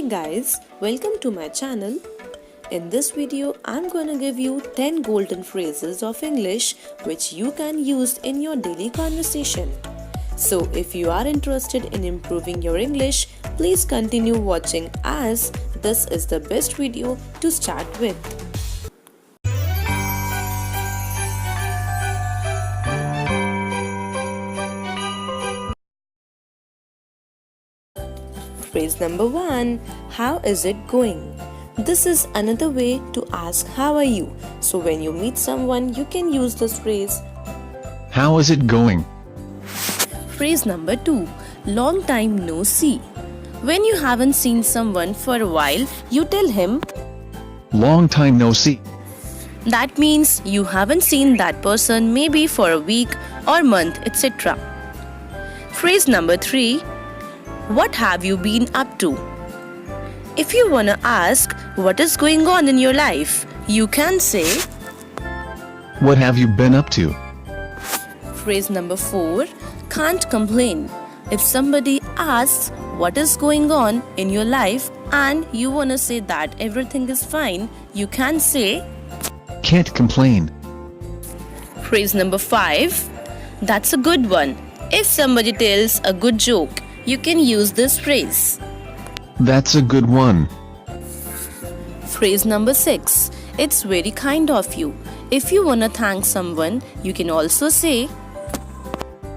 Hey guys, welcome to my channel. In this video, I'm gonna give you 10 golden phrases of English which you can use in your daily conversation. So if you are interested in improving your English, please continue watching as this is the best video to start with. Phrase number 1. How is it going? This is another way to ask how are you. So when you meet someone, you can use this phrase. How is it going? Phrase number 2. Long time no see. When you haven't seen someone for a while, you tell him, Long time no see. that means you haven't seen that person maybe for a week or month, etc. Phrase number 3. What have you been up to? If you wanna ask what is going on in your life, you can say, What have you been up to? Phrase number 4. Can't complain. If somebody asks what is going on in your life and you wanna say that everything is fine, you can say, Can't complain. Phrase number 5. That's a good one. If somebody tells a good joke, you can use this phrase. That's a good one. Phrase number 6. It's very kind of you. If you wanna thank someone, you can also say,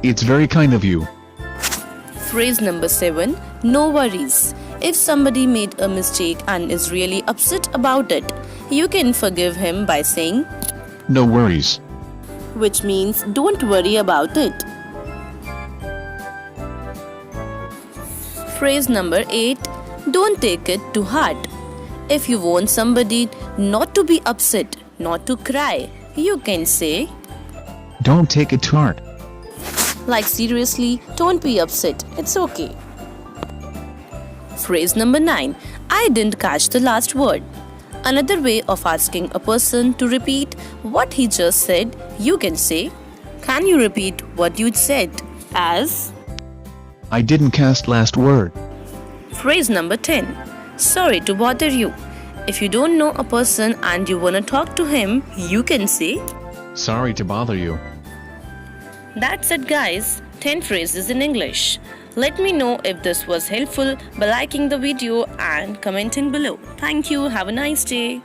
It's very kind of you. Phrase number 7. No worries. If somebody made a mistake and is really upset about it, you can forgive him by saying, No worries. which means don't worry about it. Phrase number 8. Don't take it to heart. If you want somebody not to be upset, not to cry, you can say, Don't take it to heart. like seriously, don't be upset, it's okay. Phrase number 9. I didn't catch the last word. Another way of asking a person to repeat what he just said, you can say, Can you repeat what you said? As I didn't cast last word. phrase number 10. Sorry to bother you. If you don't know a person and you wanna talk to him, you can say, Sorry to bother you. That's it guys, 10 phrases in English. Let me know if this was helpful by liking the video and commenting below. Thank you, have a nice day.